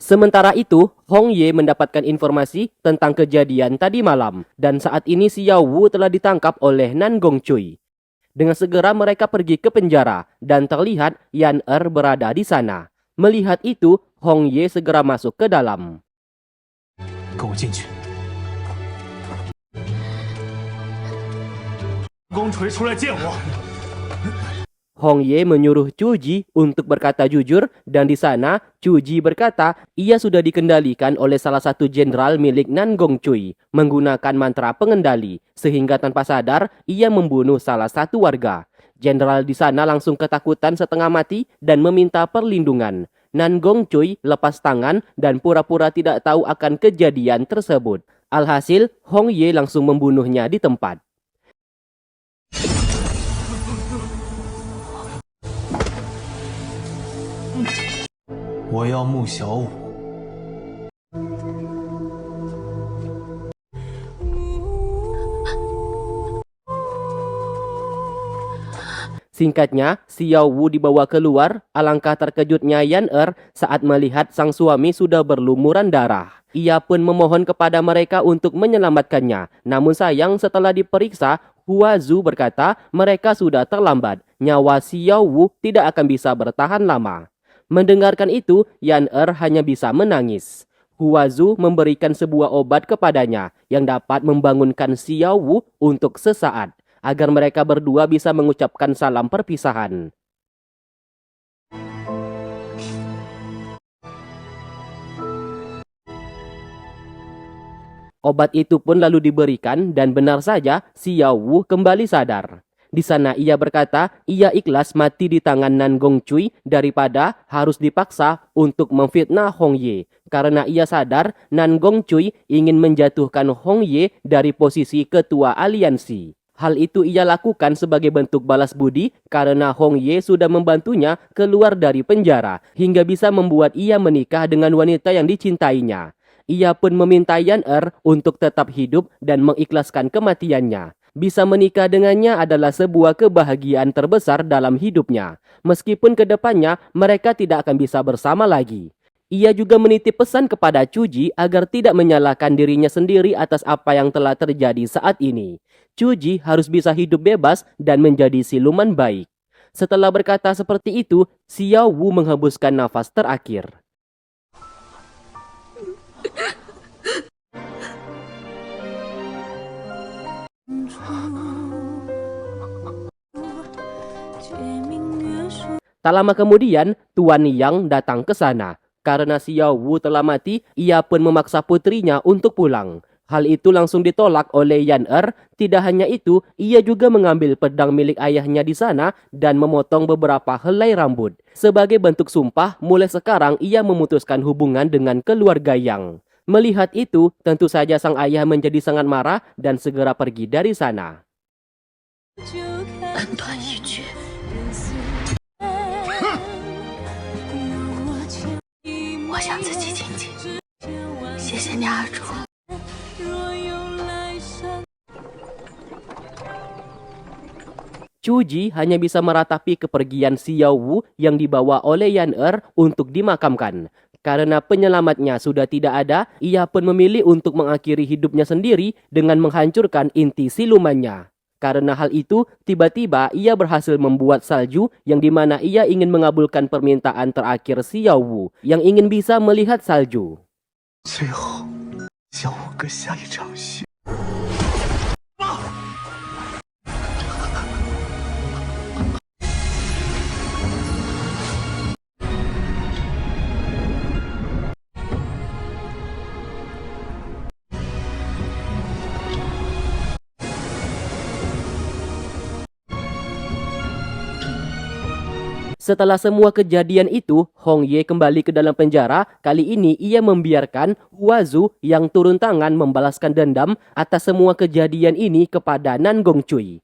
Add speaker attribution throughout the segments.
Speaker 1: Sementara itu, Hong Ye mendapatkan informasi tentang kejadian tadi malam dan saat ini Xiao Wu telah ditangkap oleh Nan Gongcui. Dengan segera mereka pergi ke penjara dan terlihat Yan Er berada di sana. Melihat itu, Hong Ye segera masuk ke dalam.
Speaker 2: 跟我进去。公锤出来见我。
Speaker 1: Hong Ye menyuruh Chu Ji untuk berkata jujur dan di sana Chu Ji berkata ia sudah dikendalikan oleh salah satu jenderal milik Nan Gongcui menggunakan mantra pengendali sehingga tanpa sadar ia membunuh salah satu warga. Jenderal di sana langsung ketakutan setengah mati dan meminta perlindungan. Nan Gongcui lepas tangan dan pura-pura tidak tahu akan kejadian tersebut. Alhasil, Hong Ye langsung membunuhnya di tempat.
Speaker 2: 我要穆小五。
Speaker 1: Singkatnya, Xiao Wu dibawa keluar, alangkah terkejutnya Yan Er saat melihat sang suami sudah berlumuran darah. Ia pun memohon kepada mereka untuk menyelamatkannya. Namun sayang setelah diperiksa, Hua Zu berkata mereka sudah terlambat. Nyawa Xiao Wu tidak akan bisa bertahan lama. Mendengarkan itu, Yan Er hanya bisa menangis. Hua Zu memberikan sebuah obat kepadanya yang dapat membangunkan Xiao Wu untuk sesaat, agar mereka berdua bisa mengucapkan salam perpisahan. Obat itu pun lalu diberikan dan benar saja Xiao Wu kembali sadar. Di sana ia berkata ia ikhlas mati di tangan Nan Gongcui daripada harus dipaksa untuk memfitnah Hong Ye. Karena ia sadar Nan Gongcui ingin menjatuhkan Hong Ye dari posisi ketua aliansi. Hal itu ia lakukan sebagai bentuk balas budi karena Hong Ye sudah membantunya keluar dari penjara hingga bisa membuat ia menikah dengan wanita yang dicintainya. Ia pun meminta Yan Er untuk tetap hidup dan mengikhlaskan kematiannya. Bisa menikah dengannya adalah sebuah kebahagiaan terbesar dalam hidupnya. Meskipun kedepannya mereka tidak akan bisa bersama lagi. Ia juga menitip pesan kepada Chu Ji agar tidak menyalahkan dirinya sendiri atas apa yang telah terjadi saat ini. Chu Ji harus bisa hidup bebas dan menjadi siluman baik. Setelah berkata seperti itu, Xiao Wu menghembuskan nafas terakhir. Tak lama kemudian, Tuan Yang datang ke sana. Karena Xiao Wu telah mati, ia pun memaksa putrinya untuk pulang. Hal itu langsung ditolak oleh Yan Er. Tidak hanya itu, ia juga mengambil pedang milik ayahnya di sana dan memotong beberapa helai rambut. Sebagai bentuk sumpah, mulai sekarang ia memutuskan hubungan dengan keluarga Yang. Melihat itu, tentu saja sang ayah menjadi sangat marah dan segera pergi dari sana.
Speaker 3: 恩断义绝。我想自己静静。谢谢你，二主。
Speaker 1: Chu Ji hanya bisa meratapi kepergian Xiao Wu yang dibawa oleh Yan Er untuk dimakamkan. Karena penyelamatnya sudah tidak ada, ia pun memilih untuk mengakhiri hidupnya sendiri dengan menghancurkan inti silumannya. Karena hal itu, tiba-tiba ia berhasil membuat salju yang dimana ia ingin mengabulkan permintaan terakhir Xiao Wu yang ingin bisa melihat salju.
Speaker 2: 最后，小五哥下一场雪。
Speaker 1: Setelah semua kejadian itu, Hong Ye kembali ke dalam penjara. Kali ini ia membiarkan Hua Zu yang turun tangan membalaskan dendam atas semua kejadian ini kepada Nan Gongcui.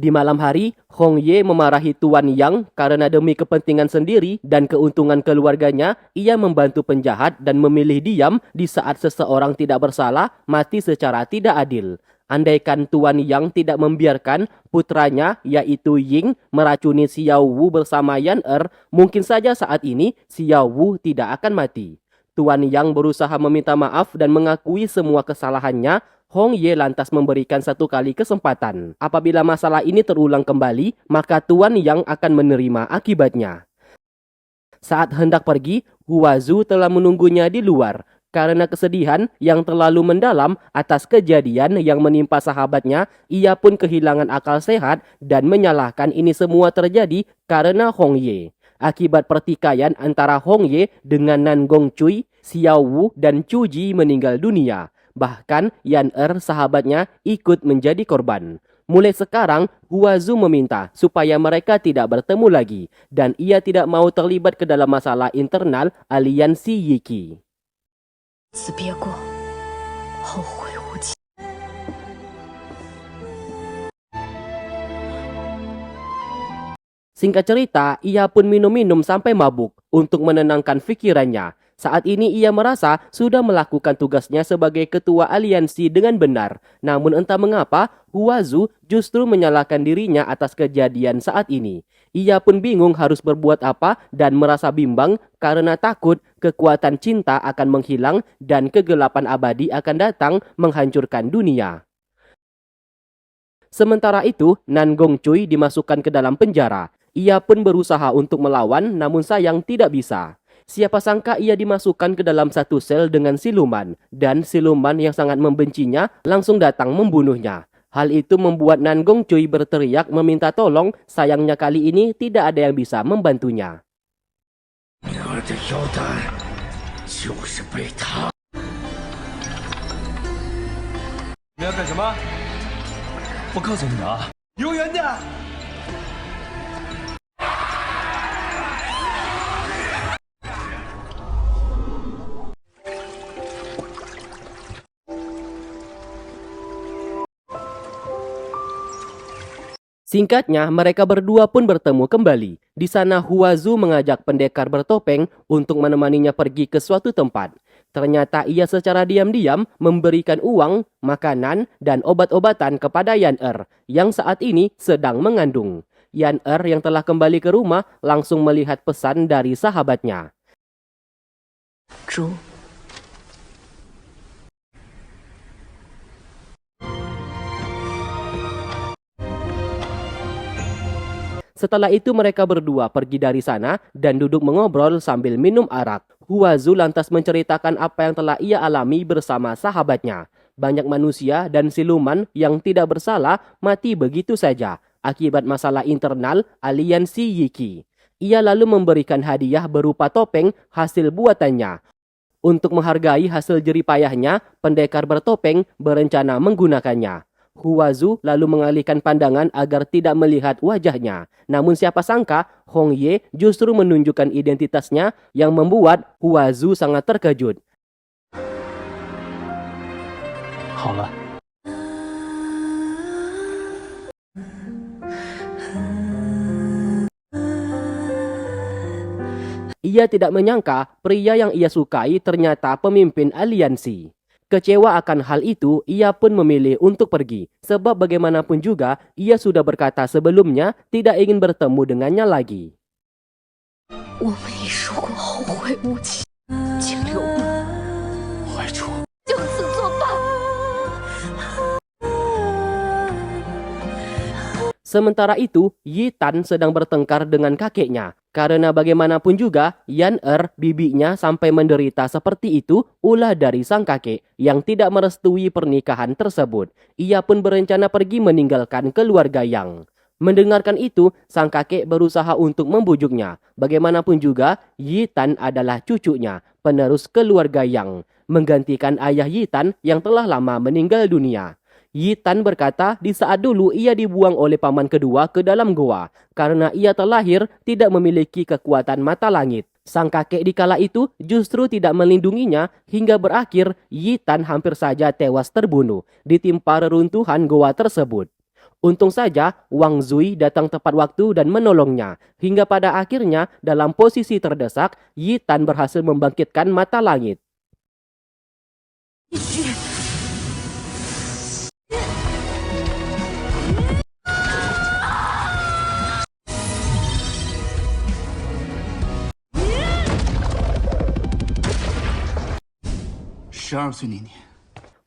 Speaker 1: Di malam hari, Hong Ye memarahi Tuan Yang karena demi kepentingan sendiri dan keuntungan keluarganya, ia membantu penjahat dan memilih diam di saat seseorang tidak bersalah mati secara tidak adil. Andaikan Tuan Yang tidak membiarkan putranya, yaitu Ying, meracuni Xiao Wu bersama Yan mungkin saja saat ini Xiao Wu tidak akan mati. Tuan Yang berusaha meminta maaf dan mengakui semua kesalahannya. Hong Ye lantas memberikan satu kali kesempatan. Apabila masalah ini terulang kembali, maka Tuan Yang akan menerima akibatnya. Saat hendak pergi, Hua Zu telah menunggunya di luar. Karena kesedihan yang terlalu mendalam atas kejadian yang menimpa sahabatnya, ia pun kehilangan akal sehat dan menyalahkan ini semua terjadi karena Hong Ye. Akibat pertikaian antara Hong Ye dengan Nan Gongcui, Xiao Wu dan Chu Ji meninggal dunia. Bahkan Yan sahabatnya ikut menjadi korban. Mulai sekarang, Hua Zu meminta supaya mereka tidak bertemu lagi dan ia tidak mau terlibat ke dalam masalah internal aliansi Yiki.
Speaker 3: 此别过，后会无期。
Speaker 1: Singkat cerita, ia pun minum-minum sampai mabuk untuk menenangkan pikirannya. Saat ini ia merasa sudah melakukan tugasnya sebagai ketua aliansi dengan benar. Namun entah mengapa, Hua Zu justru menyalahkan dirinya atas kejadian saat ini. Ia pun bingung harus berbuat apa dan merasa bimbang karena takut kekuatan cinta akan menghilang dan kegelapan abadi akan datang menghancurkan dunia. Sementara itu, Nan Gongcui dimasukkan ke dalam penjara. Ia pun berusaha untuk melawan, namun sayang tidak bisa. Siapa sangka ia dimasukkan ke dalam satu sel dengan siluman, dan siluman yang sangat membencinya langsung datang membunuhnya. Hal itu membuat Nan Gongcui berteriak meminta tolong, sayangnya kali ini tidak ada yang bisa membantunya.
Speaker 2: 女儿的腰带就是被他。你要干什么？我告诉你啊，离我远点！
Speaker 1: Singkatnya, mereka berdua pun bertemu kembali. Di sana Hua Zu mengajak pendekar bertopeng untuk menemaninya pergi ke suatu tempat. Ternyata ia secara diam-diam memberikan uang, makanan, dan obat-obatan kepada Yan yang saat ini sedang mengandung. Yan yang telah kembali ke rumah langsung melihat pesan dari sahabatnya.
Speaker 3: 猪。
Speaker 1: Setelah itu mereka berdua pergi dari sana dan duduk mengobrol sambil minum arak. Hua Zu lantas menceritakan apa yang telah ia alami bersama sahabatnya. Banyak manusia dan siluman yang tidak bersalah mati begitu saja akibat masalah internal aliansi Yiki. Ia lalu memberikan hadiah berupa topeng hasil buatannya. Untuk menghargai hasil jeripayahnya, pendekar bertopeng berencana menggunakannya. Hua Zu lalu mengalihkan pandangan agar tidak melihat wajahnya. Namun siapa sangka Hong Ye justru menunjukkan identitasnya yang membuat Hua Zu sangat terkejut.
Speaker 2: 好了，
Speaker 1: Ia tidak menyangka pria yang ia sukai ternyata pemimpin aliansi. Kecewa akan hal itu, ia pun memilih untuk pergi. Sebab bagaimanapun juga, ia sudah berkata sebelumnya tidak ingin bertemu dengannya lagi.
Speaker 3: 我们已说过后会无期，请留步，
Speaker 2: 坏处
Speaker 3: 就此作罢。
Speaker 1: Sementara itu, Yi Tan sedang bertengkar dengan kakeknya. Karena bagaimanapun juga, Yan bibinya sampai menderita seperti itu ulah dari sang kakek yang tidak merestui pernikahan tersebut. Ia pun berencana pergi meninggalkan keluarga Yang. Mendengarkan itu, sang kakek berusaha untuk membujuknya. Bagaimanapun juga, Yi Tan adalah cucunya, penerus keluarga Yang, menggantikan ayah Yi Tan yang telah lama meninggal dunia. Yi Tan berkata di saat dulu ia dibuang oleh paman kedua ke dalam goa karena ia terlahir tidak memiliki kekuatan mata langit. Sang kakek di kala itu justru tidak melindunginya hingga berakhir Yi Tan hampir saja tewas terbunuh ditimpa reruntuhan goa tersebut. Untung saja Wang Zui datang tepat waktu dan menolongnya. Hingga pada akhirnya dalam posisi terdesak, Yi Tan berhasil membangkitkan mata langit.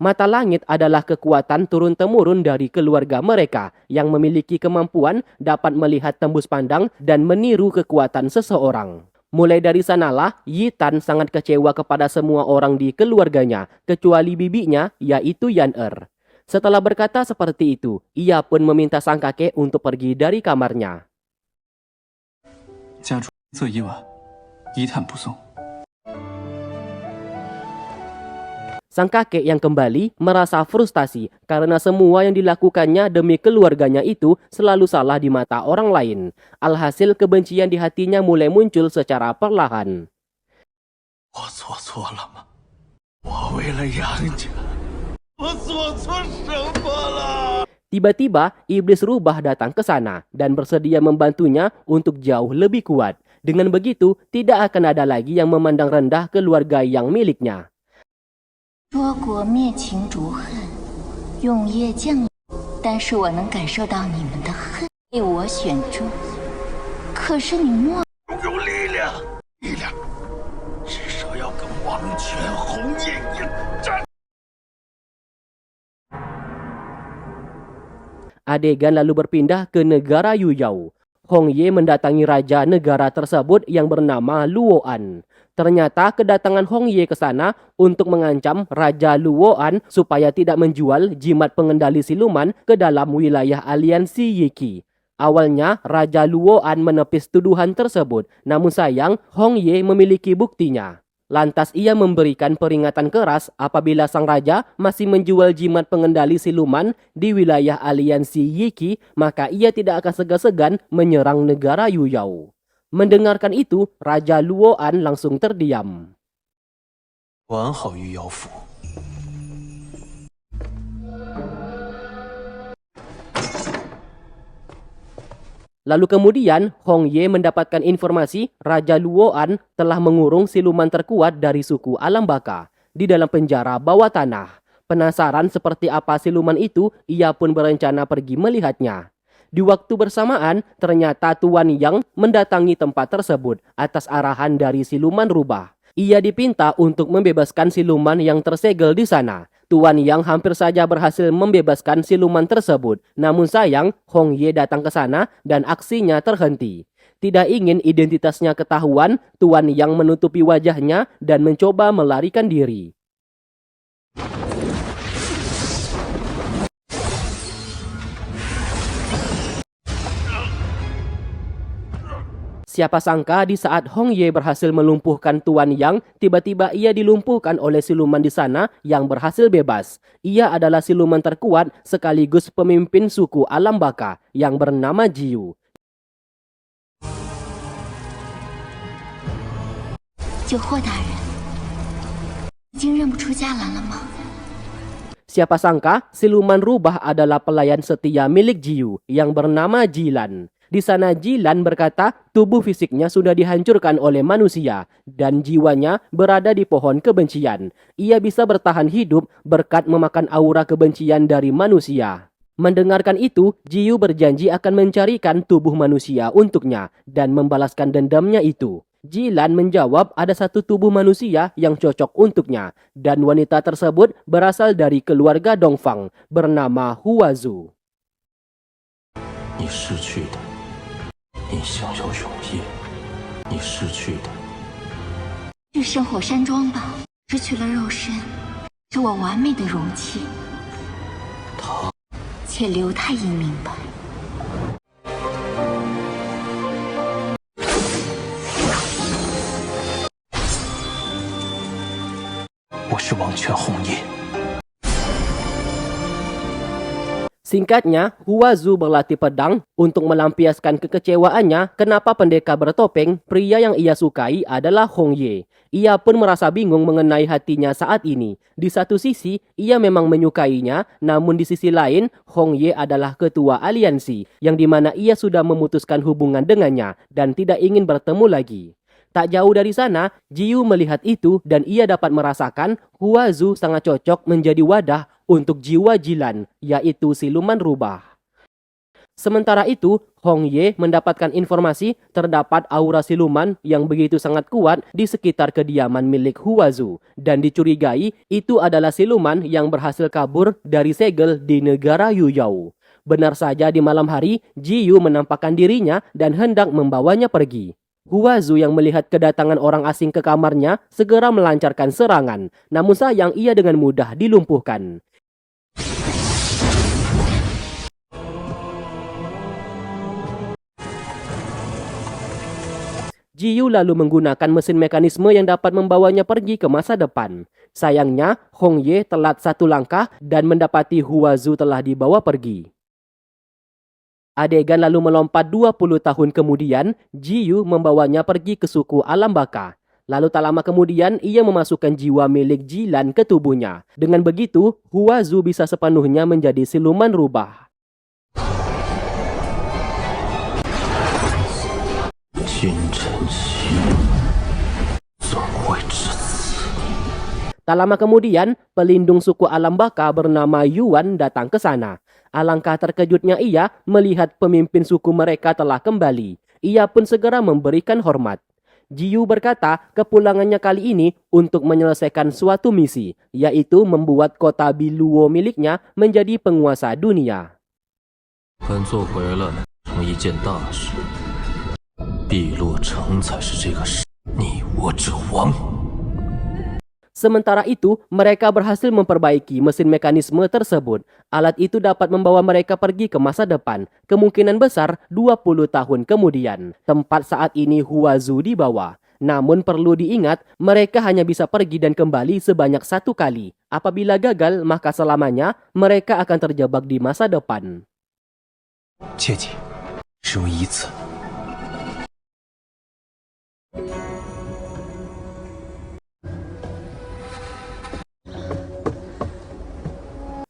Speaker 1: Mata langit adalah kekuatan turun-temurun dari keluarga mereka yang memiliki kemampuan dapat melihat tembus pandang dan meniru kekuatan seseorang. Mulai dari sanalah, Yi Tan sangat kecewa kepada semua orang di keluarganya, kecuali bibinya, yaitu Yan Er. Setelah berkata seperti itu, ia pun meminta sang kakek untuk pergi dari kamarnya. Sang kakek yang kembali merasa frustasi karena semua yang dilakukannya demi keluarganya itu selalu salah di mata orang lain. Alhasil kebencian di hatinya mulai muncul secara perlahan. Tiba-tiba iblis rubah datang ke sana dan bersedia membantunya untuk jauh lebih kuat. Dengan begitu, tidak akan ada lagi yang memandang rendah keluarga yang miliknya.
Speaker 3: 多国灭秦逐恨，永夜降临，但是我能感受到你们的恨被我选中。可是你莫
Speaker 2: 有力量，至少要跟王权红叶一战。
Speaker 1: Adegan lalu berpindah ke negara Yuyao. Hong Ye mendatangi raja negara tersebut yang bernama Luoan. Ternyata kedatangan Hong Ye ke sana untuk mengancam Raja Luoan supaya tidak menjual jimat pengendali siluman ke dalam wilayah aliansi Yiki. Awalnya Raja Luoan menepis tuduhan tersebut, namun sayang Hong Ye memiliki buktinya. Lantas ia memberikan peringatan keras apabila sang raja masih menjual jimat pengendali siluman di wilayah aliansi Yiki, maka ia tidak akan segan-segan menyerang negara Yuyao. Mendengarkan itu, Raja Luoan langsung terdiam. Lalu kemudian, Hong Ye mendapatkan informasi Raja Luoan telah mengurung siluman terkuat dari suku Alam Baka di dalam penjara bawah tanah. Penasaran seperti apa siluman itu, ia pun berencana pergi melihatnya. Di waktu bersamaan, ternyata Tuan Yang mendatangi tempat tersebut atas arahan dari siluman rubah. Ia dipinta untuk membebaskan siluman yang tersegel di sana. Tuan Yang hampir saja berhasil membebaskan siluman tersebut. Namun sayang, Hong Ye datang ke sana dan aksinya terhenti. Tidak ingin identitasnya ketahuan, Tuan Yang menutupi wajahnya dan mencoba melarikan diri. Siapa sangka di saat Hong Ye berhasil melumpuhkan Tuan Yang, tiba-tiba ia dilumpuhkan oleh siluman di sana yang berhasil bebas. Ia adalah siluman terkuat sekaligus pemimpin suku Alam Baka yang bernama Jiu. Siapa sangka siluman rubah adalah pelayan setia milik Jiu yang bernama Jilan. Di sana Jilan berkata tubuh fisiknya sudah dihancurkan oleh manusia dan jiwanya berada di pohon kebencian. Ia bisa bertahan hidup berkat memakan aura kebencian dari manusia. Mendengarkan itu, Jiu berjanji akan mencarikan tubuh manusia untuknya dan membalaskan dendamnya itu. Jilan menjawab ada satu tubuh manusia yang cocok untuknya dan wanita tersebut berasal dari keluarga Dongfang bernama Huazu.
Speaker 4: 你想要永夜，你失去的
Speaker 3: 去圣火山庄吧，失去了肉身，是我完美的容器。且留他一明白。
Speaker 4: 我是王权红叶。
Speaker 1: Singkatnya, Huazu berlatih pedang untuk melampiaskan kekecewaannya kenapa pendekar bertopeng, pria yang ia sukai adalah Hong Ye. Ia pun merasa bingung mengenai hatinya saat ini. Di satu sisi, ia memang menyukainya, namun di sisi lain, Hong Ye adalah ketua aliansi, yang dimana ia sudah memutuskan hubungan dengannya dan tidak ingin bertemu lagi. Tak jauh dari sana, Jiyu melihat itu dan ia dapat merasakan Huazu sangat cocok menjadi wadah untuk jiwa Jilan, yaitu siluman rubah. Sementara itu, Hong Ye mendapatkan informasi terdapat aura siluman yang begitu sangat kuat di sekitar kediaman milik Huazu dan dicurigai itu adalah siluman yang berhasil kabur dari segel di negara Yuyao. Benar saja di malam hari, Jiyu menampakkan dirinya dan hendak membawanya pergi. Huazu yang melihat kedatangan orang asing ke kamarnya segera melancarkan serangan, namun sayang ia dengan mudah dilumpuhkan. Jiyu lalu menggunakan mesin mekanisme yang dapat membawanya pergi ke masa depan. Sayangnya, Hong Ye telat satu langkah dan mendapati Huazu telah dibawa pergi. Adegan lalu melompat 20 tahun kemudian, Jiyu membawanya pergi ke suku Alam Baka. Lalu tak lama kemudian, ia memasukkan jiwa milik Jilan ke tubuhnya. Dengan begitu, Huazu bisa sepenuhnya menjadi siluman rubah. Tak lama kemudian, pelindung suku Alam Baka bernama Yuan datang ke sana. Alangkah terkejutnya ia melihat pemimpin suku mereka telah kembali. Ia pun segera memberikan hormat. Jiyu berkata kepulangannya kali ini untuk menyelesaikan suatu misi, yaitu membuat kota Biluo miliknya menjadi penguasa dunia. Sementara itu, mereka berhasil memperbaiki mesin mekanisme tersebut. Alat itu dapat membawa mereka pergi ke masa depan, kemungkinan besar 20 tahun kemudian. Tempat saat ini Huazu dibawa. Namun perlu diingat, mereka hanya bisa pergi dan kembali sebanyak satu kali. Apabila gagal, maka selamanya mereka akan terjebak di masa depan.
Speaker 4: 切记，只用一次。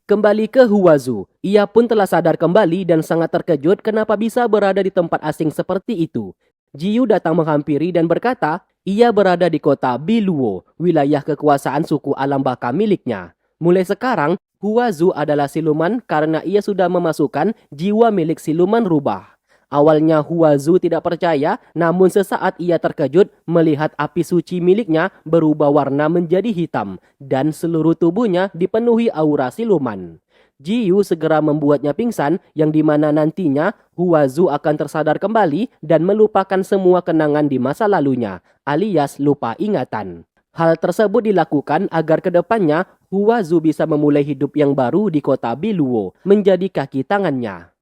Speaker 1: Kembali ke Huazu, ia pun telah sadar kembali dan sangat terkejut kenapa bisa berada di tempat asing seperti itu. Jiyu datang menghampiri dan berkata, ia berada di kota Biluo, wilayah kekuasaan suku Alam Baka miliknya. Mulai sekarang, Huazu adalah siluman karena ia sudah memasukkan jiwa milik siluman rubah. Awalnya Huazu tidak percaya, namun sesaat ia terkejut melihat api suci miliknya berubah warna menjadi hitam dan seluruh tubuhnya dipenuhi aura siluman. Jiyu segera membuatnya pingsan yang dimana nantinya Huazu akan tersadar kembali dan melupakan semua kenangan di masa lalunya, alias lupa ingatan. Hal tersebut dilakukan agar kedepannya Huazu bisa memulai hidup yang baru di kota Biluo menjadi kaki tangannya.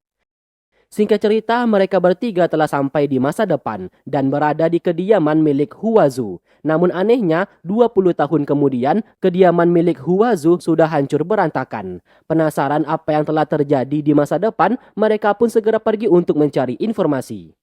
Speaker 1: Singkat cerita, mereka bertiga telah sampai di masa depan dan berada di kediaman milik Huazu. Namun anehnya, 20 tahun kemudian, kediaman milik Huazu sudah hancur berantakan. Penasaran apa yang telah terjadi di masa depan, mereka pun segera pergi untuk mencari informasi.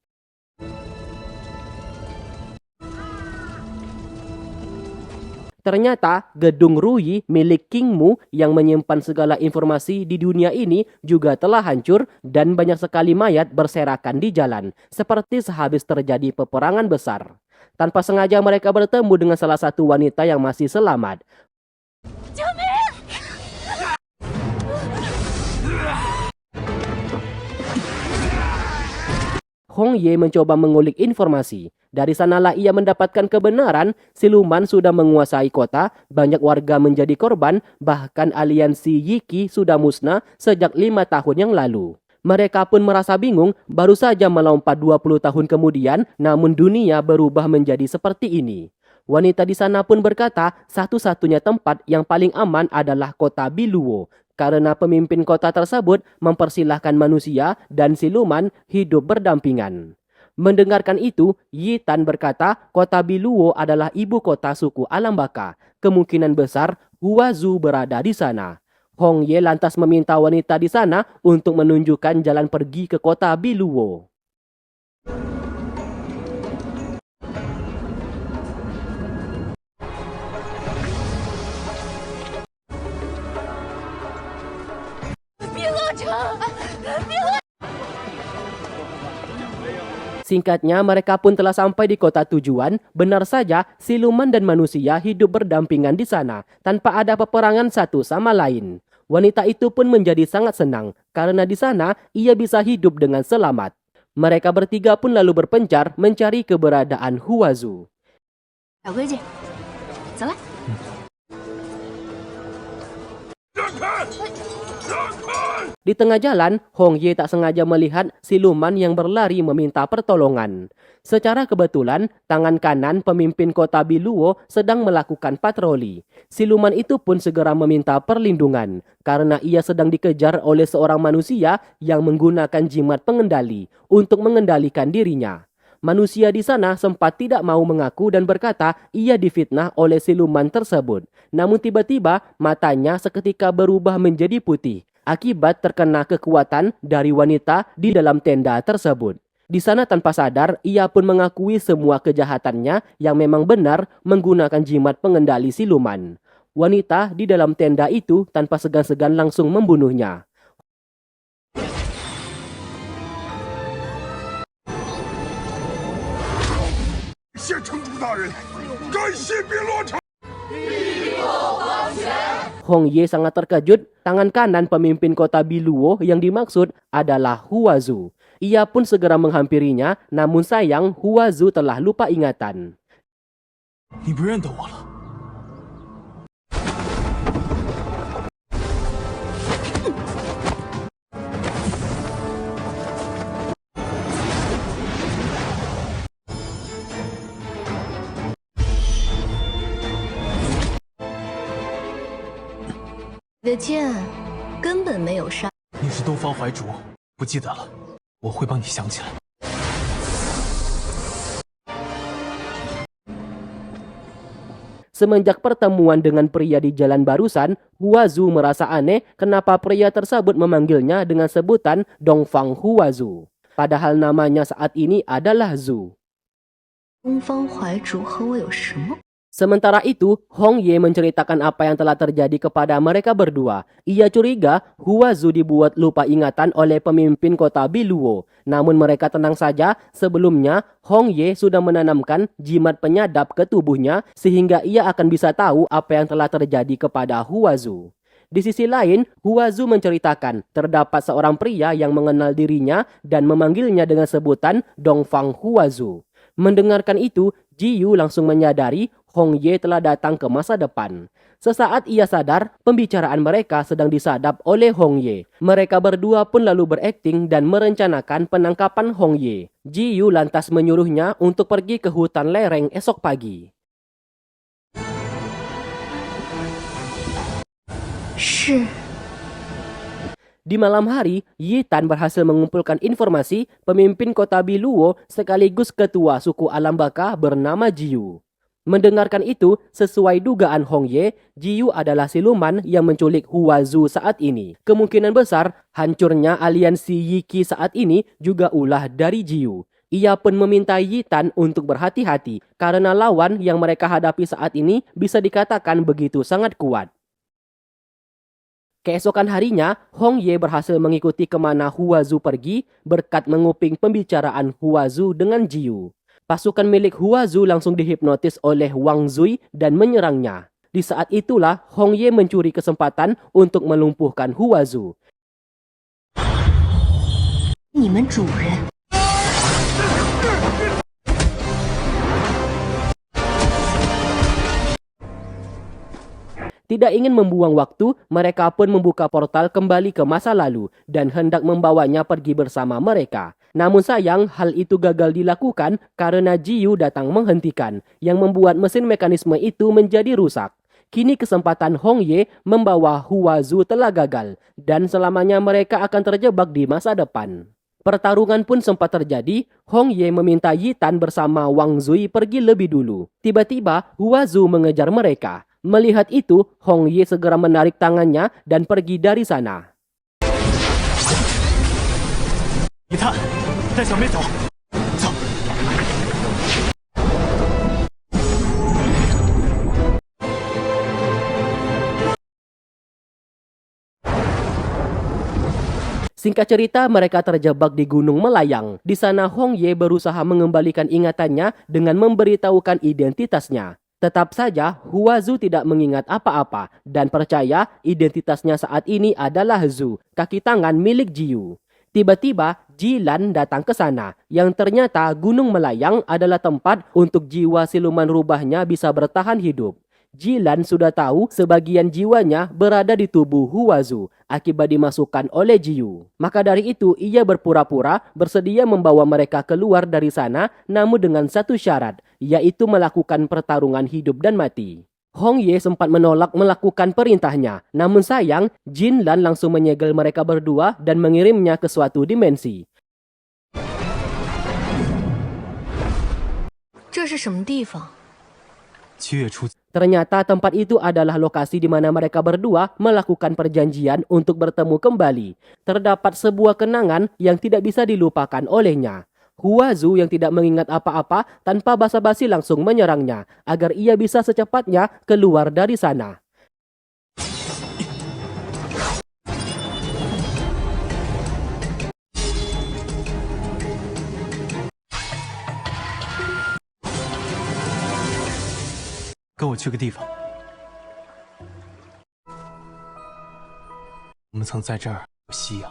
Speaker 1: Ternyata gedung Ruyi milik King Mu yang menyimpan segala informasi di dunia ini juga telah hancur dan banyak sekali mayat berserakan di jalan, seperti sehabis terjadi peperangan besar. Tanpa sengaja mereka bertemu dengan salah satu wanita yang masih selamat. Hong Ye mencoba mengulik informasi. Dari sanalah ia mendapatkan kebenaran, siluman sudah menguasai kota, banyak warga menjadi korban, bahkan aliansi Yiki sudah musnah sejak 5 tahun yang lalu. Mereka pun merasa bingung, baru saja melompat 20 tahun kemudian, namun dunia berubah menjadi seperti ini. Wanita di sana pun berkata, satu-satunya tempat yang paling aman adalah kota Biluo, karena pemimpin kota tersebut mempersilahkan manusia dan siluman hidup berdampingan. Mendengarkan itu, Yi Tan berkata kota Biluo adalah ibu kota suku Alam Baka. Kemungkinan besar Huazu berada di sana. Hong Ye lantas meminta wanita di sana untuk menunjukkan jalan pergi ke kota Biluo. Singkatnya, mereka pun telah sampai di kota tujuan. Benar saja, siluman dan manusia hidup berdampingan di sana, tanpa ada peperangan satu sama lain. Wanita itu pun menjadi sangat senang, karena di sana ia bisa hidup dengan selamat. Mereka bertiga pun lalu berpencar mencari keberadaan Huazu.
Speaker 3: 小规矩，走了。
Speaker 1: Di tengah jalan, Hong Ye tak sengaja melihat siluman yang berlari meminta pertolongan. Secara kebetulan, tangan kanan pemimpin kota Biluo sedang melakukan patroli. Siluman itu pun segera meminta perlindungan karena ia sedang dikejar oleh seorang manusia yang menggunakan jimat pengendali untuk mengendalikan dirinya. Manusia di sana sempat tidak mau mengaku dan berkata ia difitnah oleh siluman tersebut. Namun tiba-tiba matanya seketika berubah menjadi putih akibat terkena kekuatan dari wanita di dalam tenda tersebut. Di sana tanpa sadar, ia pun mengakui semua kejahatannya yang memang benar menggunakan jimat pengendali siluman. Wanita di dalam tenda itu tanpa segan-segan langsung membunuhnya.
Speaker 2: 谢城主大人，感谢碧落城。
Speaker 1: Hong Ye sangat terkejut. Tangan kanan pemimpin kota Biluo yang dimaksud adalah Huazu. Ia pun segera menghampirinya, namun sayang Huazu telah lupa ingatan.
Speaker 4: 你不认得我了？
Speaker 3: 你的剑根本没有杀。
Speaker 4: 你是东方怀竹，不记得了，我会帮你想起来。
Speaker 1: Semenjak pertemuan dengan pria di jalan barusan, Huazu merasa aneh kenapa pria tersebut memanggilnya dengan sebutan Dongfang Huazu. Padahal namanya saat ini adalah Zhu.
Speaker 3: 东方怀竹和我有什么？
Speaker 1: Sementara itu, Hong Ye menceritakan apa yang telah terjadi kepada mereka berdua. Ia curiga Huazu dibuat lupa ingatan oleh pemimpin kota Biluo. Namun mereka tenang saja, sebelumnya Hong Ye sudah menanamkan jimat penyadap ke tubuhnya sehingga ia akan bisa tahu apa yang telah terjadi kepada Huazu. Di sisi lain, Huazu menceritakan terdapat seorang pria yang mengenal dirinya dan memanggilnya dengan sebutan Dongfang Huazu. Mendengarkan itu, Ji Yu langsung menyadari Hong Ye telah datang ke masa depan. Sesaat ia sadar, pembicaraan mereka sedang disadap oleh Hong Ye. Mereka berdua pun lalu berakting dan merencanakan penangkapan Hong Ye. Ji Yu lantas menyuruhnya untuk pergi ke hutan lereng esok pagi.
Speaker 3: 是。
Speaker 1: Di malam hari, Yi Tan berhasil mengumpulkan informasi pemimpin kota Biluo sekaligus ketua suku alam baka bernama Jiyu. Mendengarkan itu, sesuai dugaan Hong Ye, Jiyu adalah siluman yang menculik Huazu saat ini. Kemungkinan besar, hancurnya aliansi Yiki saat ini juga ulah dari Jiyu. Ia pun meminta Yi Tan untuk berhati-hati karena lawan yang mereka hadapi saat ini bisa dikatakan begitu sangat kuat. Keesokan harinya, Hong Ye berhasil mengikuti kemana Huazu pergi berkat menguping pembicaraan Huazu dengan Jiyu. Pasukan milik Huazu langsung dihipnotis oleh Wang Zui dan menyerangnya. Di saat itulah Hong Ye mencuri kesempatan untuk melumpuhkan Huazu.
Speaker 3: 你们主人。
Speaker 1: Tidak ingin membuang waktu, mereka pun membuka portal kembali ke masa lalu dan hendak membawanya pergi bersama mereka. Namun sayang, hal itu gagal dilakukan karena Jiyu datang menghentikan, yang membuat mesin mekanisme itu menjadi rusak. Kini kesempatan Hong Ye membawa Huazu telah gagal, dan selamanya mereka akan terjebak di masa depan. Pertarungan pun sempat terjadi. Hong Ye meminta Yi Tan bersama Wang Zui pergi lebih dulu. Tiba-tiba, Huazu mengejar mereka. Melihat itu, Hong Ye segera menarik tangannya dan pergi dari sana.
Speaker 2: 一探，带小妹走，走。
Speaker 1: Singkat cerita, mereka terjebak di Gunung Melayang. Di sana Hong Ye berusaha mengembalikan ingatannya dengan memberitahukan identitasnya. Tetap saja, Hua Zu tidak mengingat apa-apa dan percaya identitasnya saat ini adalah Zu, kaki tangan milik Jiyu. Tiba-tiba, Jilan datang ke sana, yang ternyata Gunung Melayang adalah tempat untuk jiwa siluman rubahnya bisa bertahan hidup. Jilan sudah tahu sebagian jiwanya berada di tubuh Hua Zu akibat dimasukkan oleh Jiyu. Maka dari itu, ia berpura-pura bersedia membawa mereka keluar dari sana, namun dengan satu syarat, yaitu melakukan pertarungan hidup dan mati. Hong Ye sempat menolak melakukan perintahnya, namun sayang, Jin Lan langsung menyegel mereka berdua dan mengirimnya ke suatu dimensi.
Speaker 5: 这是什么地方？
Speaker 2: 7月初，
Speaker 1: Ternyata tempat itu adalah lokasi di mana mereka berdua melakukan perjanjian untuk bertemu kembali. Terdapat sebuah kenangan yang tidak bisa dilupakan olehnya. Hua Zu yang tidak mengingat apa-apa tanpa basa-basi langsung menyerangnya agar ia bisa secepatnya keluar dari sana.
Speaker 2: 跟我去个地方。我们曾在这儿有夕阳。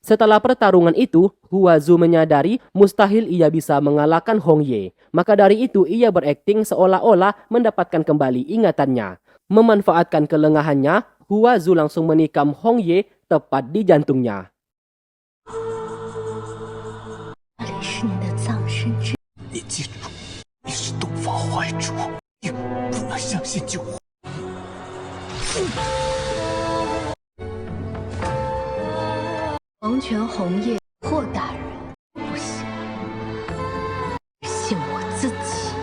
Speaker 1: Setelah pertarungan itu, Hua Zu menyadari mustahil ia bisa mengalahkan Hong Ye. Maka dari itu ia berakting seolah-olah mendapatkan kembali ingatannya. Memanfaatkan kelengahannya, Hua Zu langsung menikam Hong Ye tepat di jantungnya.
Speaker 3: 这里是你的葬身之。
Speaker 2: 你记住，你是东方怀主，你不能相信救火。
Speaker 5: 王权红叶，霍大人，不行，信我自己。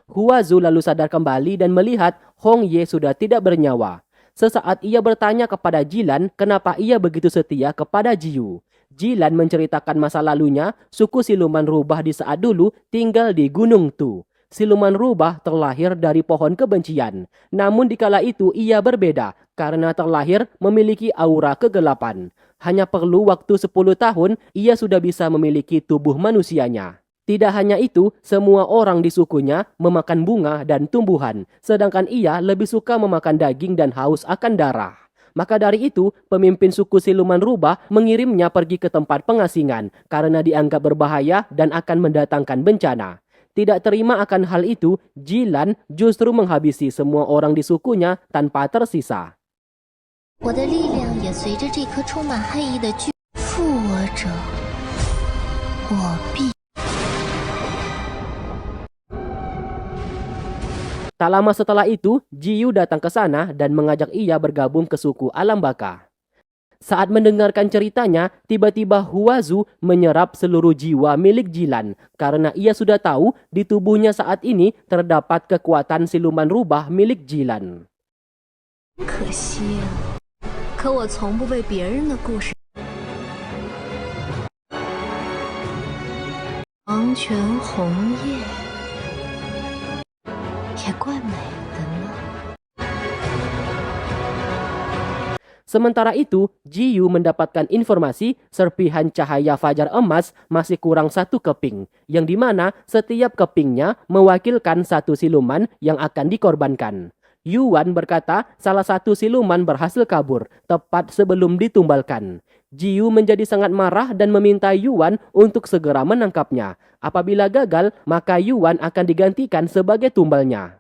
Speaker 1: Hua Zu lalu sadar kembali dan melihat Hong Ye sudah tidak bernyawa. Sesaat ia bertanya kepada Jilan kenapa ia begitu setia kepada Jiyu. Jilan menceritakan masa lalunya, suku siluman rubah di saat dulu tinggal di Gunung Tu. Siluman rubah terlahir dari pohon kebencian. Namun di kala itu ia berbeda karena terlahir memiliki aura kegelapan. Hanya perlu waktu 10 tahun, ia sudah bisa memiliki tubuh manusianya. Tidak hanya itu, semua orang di sukunya memakan bunga dan tumbuhan, sedangkan ia lebih suka memakan daging dan haus akan darah. Maka dari itu, pemimpin suku siluman rubah mengirimnya pergi ke tempat pengasingan karena dianggap berbahaya dan akan mendatangkan bencana. Tidak terima akan hal itu, Jilan justru menghabisi semua orang di sukunya tanpa tersisa.
Speaker 3: 我的力量也随着这颗充满恨意的巨负我者，我必。
Speaker 1: Tak lama setelah itu, Jiyu datang ke sana dan mengajak ia bergabung ke suku Alam Baka. Saat mendengarkan ceritanya, tiba-tiba Hua Zu menyerap seluruh jiwa milik Jilan karena ia sudah tahu di tubuhnya saat ini terdapat kekuatan siluman rubah milik Jilan.
Speaker 5: 可惜啊，可我从不被别人的故事。王权红叶也怪美的呢。
Speaker 1: Sementara itu, Jiyu mendapatkan informasi serpihan cahaya fajar emas masih kurang 1 keping, yang dimana setiap kepingnya mewakilkan satu siluman yang akan dikorbankan. Yuan berkata salah satu siluman berhasil kabur tepat sebelum ditumbalkan. Jiyu menjadi sangat marah dan meminta Yuan untuk segera menangkapnya. Apabila gagal, maka Yuan akan digantikan sebagai tumbalnya.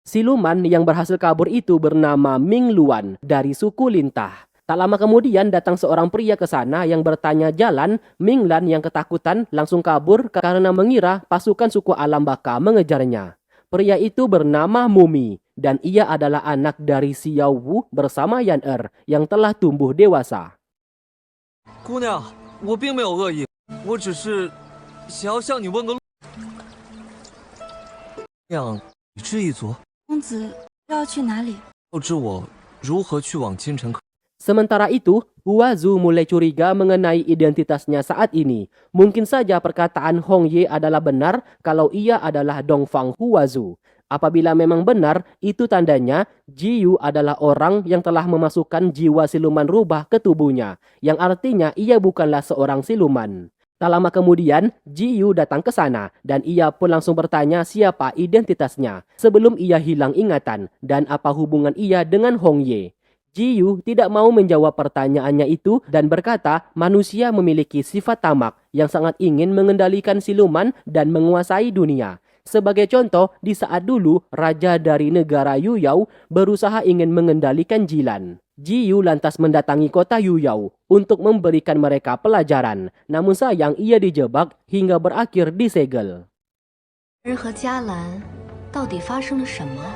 Speaker 1: Siluman yang berhasil kabur itu bernama Ming Luan dari suku Lintah. Tak lama kemudian datang seorang pria ke sana yang bertanya jalan. Ming Lan yang ketakutan langsung kabur karena mengira pasukan suku Alam Baka mengejarnya. Pria itu bernama Mumi dan ia adalah anak dari Xiao Wu bersama Yan Er yang telah tumbuh dewasa.
Speaker 6: 姑娘，我并没有恶意，我只是想要向你问个路。这样理智一族，
Speaker 5: 公子要去哪里？
Speaker 6: 告知我如何去往京城。
Speaker 1: Sementara itu, Huazu mulai curiga mengenai identitasnya saat ini. Mungkin saja perkataan Hong Ye adalah benar kalau ia adalah Dongfang Huazu. Apabila memang benar, itu tandanya Jiyu adalah orang yang telah memasukkan jiwa siluman rubah ke tubuhnya, yang artinya ia bukanlah seorang siluman. Tak lama kemudian, Jiyu datang ke sana dan ia pun langsung bertanya siapa identitasnya sebelum ia hilang ingatan dan apa hubungan ia dengan Hong Ye. Jiyu tidak mau menjawab pertanyaannya itu dan berkata manusia memiliki sifat tamak yang sangat ingin mengendalikan siluman dan menguasai dunia. Sebagai contoh, di saat dulu raja dari negara Yuyao berusaha ingin mengendalikan Jilan. Jiyu lantas mendatangi kota Yuyao untuk memberikan mereka pelajaran. Namun sayang ia dijebak hingga berakhir disegel.
Speaker 5: 儿和嘉兰到底发生了什么？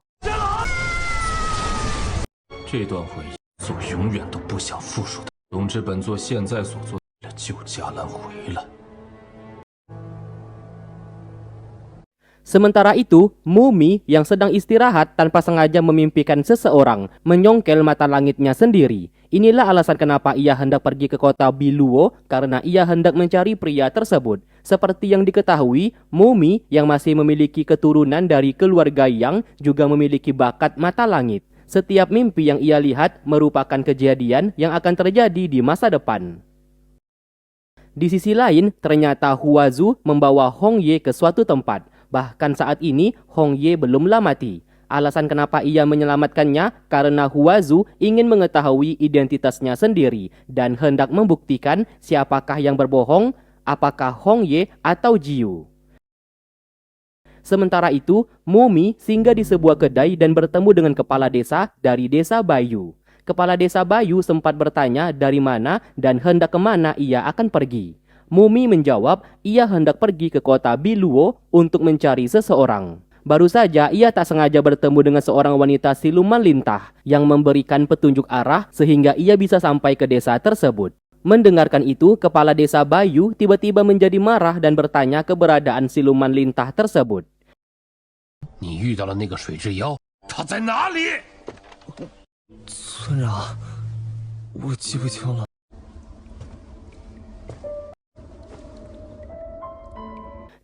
Speaker 4: 这段回忆，我永远都不想复述的。总之，本座现在所做的，救嘉兰回来。
Speaker 1: Sementara itu, Mumi yang sedang istirahat tanpa sengaja memimpikan seseorang menyongkel mata langitnya sendiri. Inilah alasan kenapa ia hendak pergi ke kota Biluo karena ia hendak mencari pria tersebut. Seperti yang diketahui, Mumi yang masih memiliki keturunan dari keluarga Yang juga memiliki bakat mata langit. Setiap mimpi yang ia lihat merupakan kejadian yang akan terjadi di masa depan. Di sisi lain, ternyata Huazu membawa Hong Ye ke suatu tempat. Bahkan saat ini, Hong Ye belumlah mati. Alasan kenapa ia menyelamatkannya karena Huazu ingin mengetahui identitasnya sendiri dan hendak membuktikan siapakah yang berbohong, apakah Hong Ye atau Jiyu. Sementara itu, Mumi singgah di sebuah kedai dan bertemu dengan kepala desa dari desa Bayu. Kepala desa Bayu sempat bertanya dari mana dan hendak kemana ia akan pergi. Mumi menjawab ia hendak pergi ke kota Biluo untuk mencari seseorang. Baru saja ia tak sengaja bertemu dengan seorang wanita siluman lintah yang memberikan petunjuk arah sehingga ia bisa sampai ke desa tersebut. Mendengarkan itu, kepala desa Bayu tiba-tiba menjadi marah dan bertanya keberadaan siluman lintah tersebut.
Speaker 2: 你遇到了那个水之妖，他在哪里？
Speaker 6: 村长，我记不清了。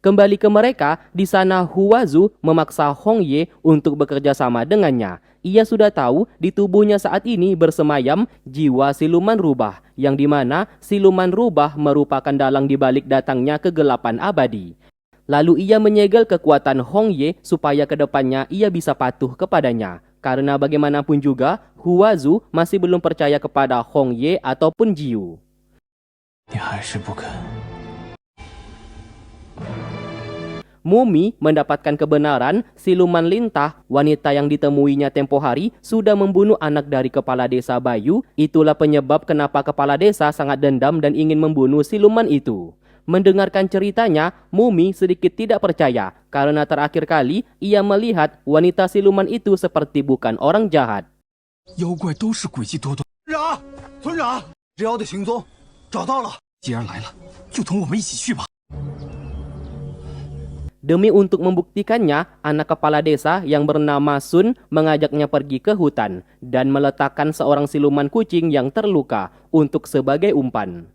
Speaker 1: Kembali ke mereka, di sana Huazu memaksa Hong Ye untuk bekerja sama dengannya. Ia sudah tahu di tubuhnya saat ini bersemayam jiwa siluman rubah, yang dimana siluman rubah merupakan dalang di balik datangnya kegelapan abadi. Lalu ia menyegel kekuatan Hong Ye supaya kedepannya ia bisa patuh kepadanya. Karena bagaimanapun juga, Huazu masih belum percaya kepada Hong Ye ataupun Jiyu.
Speaker 4: 你还是不肯。
Speaker 1: Mumi mendapatkan kebenaran siluman lintah, wanita yang ditemuinya tempo hari, sudah membunuh anak dari kepala desa Bayu. Itulah penyebab kenapa kepala desa sangat dendam dan ingin membunuh siluman itu. Mendengarkan ceritanya, Mumi sedikit tidak percaya karena terakhir kali ia melihat wanita siluman itu seperti bukan orang jahat.
Speaker 2: 妖怪都是诡计多端。村长，
Speaker 6: 之妖的行踪找到了。
Speaker 2: 既然来了，就同我们一起去吧。
Speaker 1: Demi untuk membuktikannya, anak kepala desa yang bernama Sun mengajaknya pergi ke hutan dan meletakkan seorang siluman kucing yang terluka untuk sebagai umpan.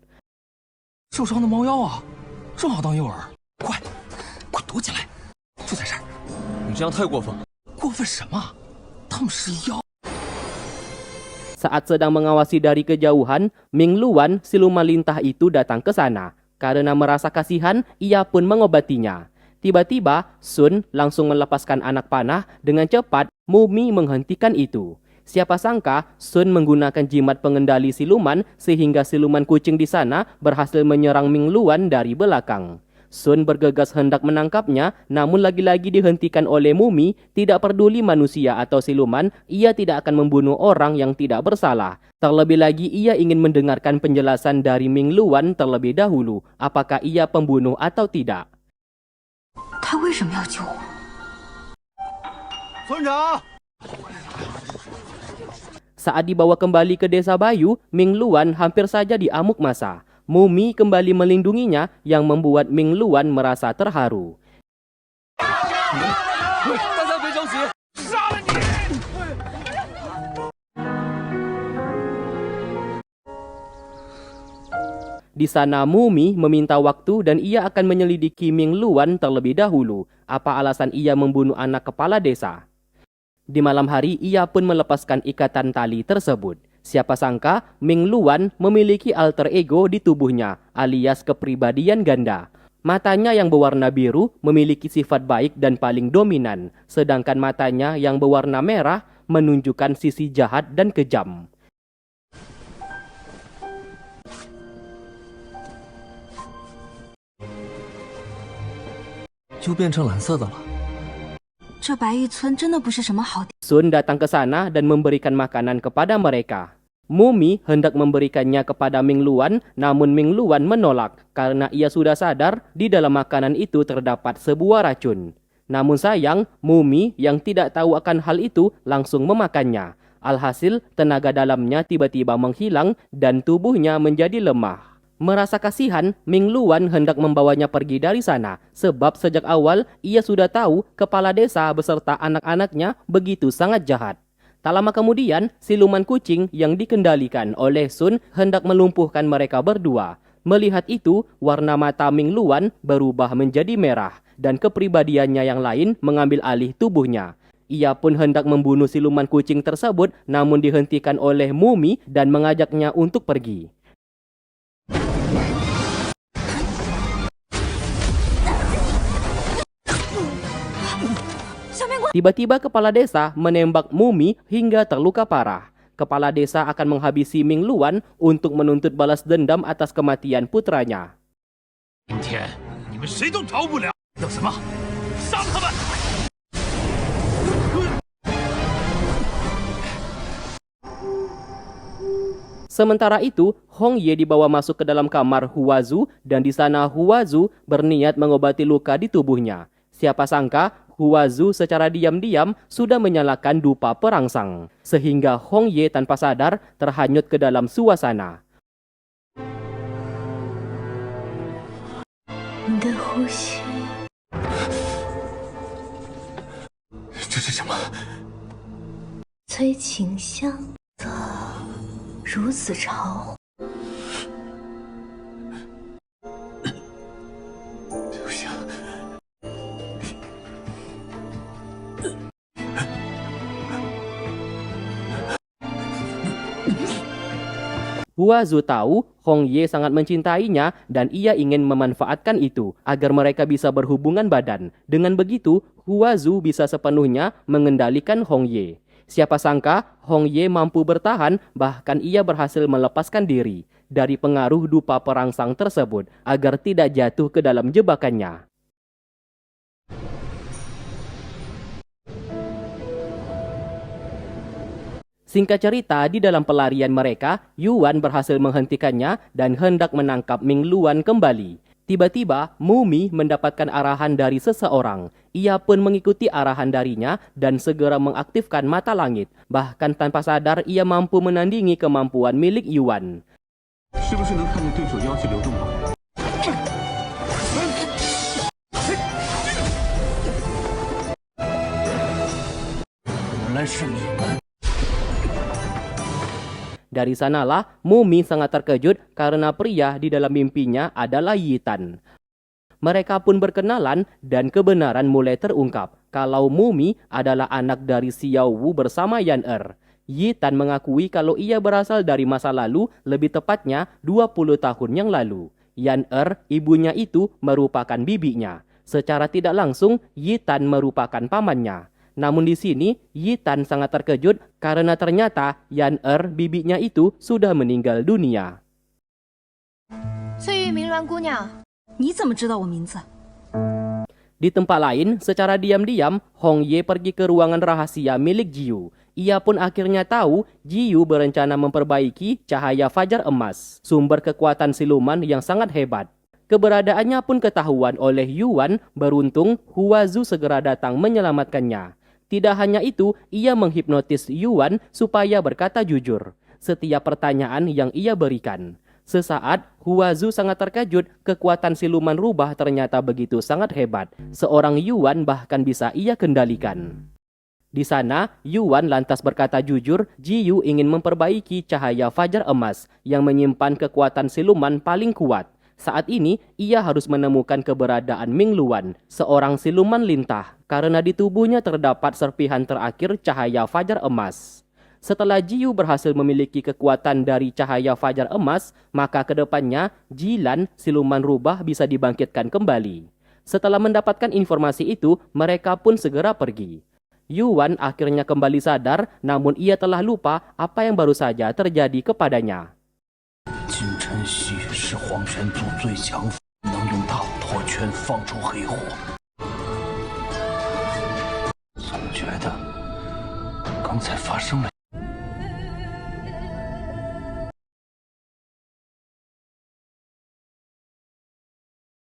Speaker 2: 受伤的猫妖啊，正好当诱饵，快躲起来，就在这儿。
Speaker 6: 你这样太过分了。
Speaker 2: 过分什么？他们是妖。
Speaker 1: Saat sedang mengawasi dari kejauhan, Ming Luan, siluman lintah itu datang ke sana. Karena merasa kasihan, ia pun mengobatinya. Tiba-tiba, Sun langsung melepaskan anak panah. Dengan cepat, Mumi menghentikan itu. Siapa sangka, Sun menggunakan jimat pengendali siluman sehingga siluman kucing di sana berhasil menyerang Ming Luan dari belakang. Sun bergegas hendak menangkapnya, namun lagi-lagi dihentikan oleh Mumi. Tidak peduli manusia atau siluman, ia tidak akan membunuh orang yang tidak bersalah. Terlebih lagi, ia ingin mendengarkan penjelasan dari Ming Luan terlebih dahulu, apakah ia pembunuh atau tidak.
Speaker 5: 他为什么要救我？
Speaker 6: 村长，
Speaker 1: Saat dibawa kembali ke desa Bayu, Ming Luan hampir saja diamuk massa. Mumi kembali melindunginya yang membuat Ming Luan merasa terharu.
Speaker 6: 大家别着急，
Speaker 2: 杀了你！
Speaker 1: Di sana Mumi meminta waktu dan ia akan menyelidiki Ming Luan terlebih dahulu. Apa alasan ia membunuh anak kepala desa? Di malam hari ia pun melepaskan ikatan tali tersebut. Siapa sangka Ming Luan memiliki alter ego di tubuhnya alias kepribadian ganda. Matanya yang berwarna biru memiliki sifat baik dan paling dominan, sedangkan matanya yang berwarna merah menunjukkan sisi jahat dan kejam.
Speaker 6: 就变成蓝色的了。
Speaker 5: 这白玉村真的不是什么好地。
Speaker 1: Sun datang ke sana dan memberikan makanan kepada mereka. Mumi hendak memberikannya kepada Ming Luan, namun Ming Luan menolak karena ia sudah sadar di dalam makanan itu terdapat sebuah racun. Namun sayang, Mumi yang tidak tahu akan hal itu langsung memakannya. Alhasil, tenaga dalamnya tiba-tiba menghilang dan tubuhnya menjadi lemah. Merasa kasihan, Ming Luan hendak membawanya pergi dari sana sebab sejak awal ia sudah tahu kepala desa beserta anak-anaknya begitu sangat jahat. Tak lama kemudian, siluman kucing yang dikendalikan oleh Sun hendak melumpuhkan mereka berdua. Melihat itu, warna mata Ming Luan berubah menjadi merah dan kepribadiannya yang lain mengambil alih tubuhnya. Ia pun hendak membunuh siluman kucing tersebut namun dihentikan oleh Mumi dan mengajaknya untuk pergi. Tiba-tiba kepala desa menembak Mumi hingga terluka parah. Kepala desa akan menghabisi Ming Luan untuk menuntut balas dendam atas kematian putranya.
Speaker 2: 今天你们谁都逃不了！等什么？杀他们！
Speaker 1: Sementara itu, Hong Ye dibawa masuk ke dalam kamar Huazu dan di sana Huazu berniat mengobati luka di tubuhnya. Siapa sangka Huazu secara diam-diam sudah menyalakan dupa perangsang, sehingga Hong Ye tanpa sadar terhanyut ke dalam suasana.
Speaker 5: 你的呼吸，
Speaker 2: 这是什么？
Speaker 5: 催情香的如此潮。
Speaker 2: 不行，
Speaker 1: Huazu tahu Hong Ye sangat mencintainya dan ia ingin memanfaatkan itu agar mereka bisa berhubungan badan. Dengan begitu, Huazu bisa sepenuhnya mengendalikan Hong Ye. Siapa sangka Hong Ye mampu bertahan, bahkan ia berhasil melepaskan diri dari pengaruh dupa perangsang tersebut agar tidak jatuh ke dalam jebakannya. Singkat cerita, di dalam pelarian mereka, Yuan berhasil menghentikannya dan hendak menangkap Ming Luan kembali. Tiba-tiba, Mumi mendapatkan arahan dari seseorang. Ia pun mengikuti arahan darinya dan segera mengaktifkan mata langit. Bahkan tanpa sadar, ia mampu menandingi kemampuan milik Yuan.
Speaker 2: 是不是能看见对手妖气流动吗？原来是你们！
Speaker 1: Dari sanalah, Mumi sangat terkejut karena pria di dalam mimpinya adalah Yitan. Mereka pun berkenalan dan kebenaran mulai terungkap kalau Mumi adalah anak dari Xiao Wu bersama Yan Er. Yitan mengakui kalau ia berasal dari masa lalu, lebih tepatnya 20 tahun yang lalu. Yan Er, ibunya itu merupakan bibinya. Secara tidak langsung, Yitan merupakan pamannya. Namun di sini, Yitan sangat terkejut karena ternyata Yan Er, bibinya itu, sudah meninggal dunia.
Speaker 5: 翠玉鸣鸾姑娘，你怎么知道我名字？
Speaker 1: Di tempat lain, secara diam-diam, Hong Ye pergi ke ruangan rahasia milik Jiu. Ia pun akhirnya tahu Jiu berencana memperbaiki cahaya fajar emas, sumber kekuatan siluman yang sangat hebat. Keberadaannya pun ketahuan oleh Yuan, beruntung Huazu segera datang menyelamatkannya. Tidak hanya itu, ia menghipnotis Yuan supaya berkata jujur setiap pertanyaan yang ia berikan. Sesaat, Huazu sangat terkejut, kekuatan siluman rubah ternyata begitu sangat hebat. Seorang Yuan bahkan bisa ia kendalikan. Di sana, Yuan lantas berkata jujur, Jiyu ingin memperbaiki cahaya fajar emas yang menyimpan kekuatan siluman paling kuat. Saat ini, ia harus menemukan keberadaan Ming Luan, seorang siluman lintah, karena di tubuhnya terdapat serpihan terakhir cahaya fajar emas. Setelah Jiyu berhasil memiliki kekuatan dari cahaya fajar emas, maka kedepannya Jilan, siluman rubah, bisa dibangkitkan kembali. Setelah mendapatkan informasi itu, mereka pun segera pergi. Yuan akhirnya kembali sadar, namun ia telah lupa apa yang baru saja terjadi kepadanya.
Speaker 2: 金晨曦是黄泉族最强，能用大破圈放出黑火。总觉得刚才发生了。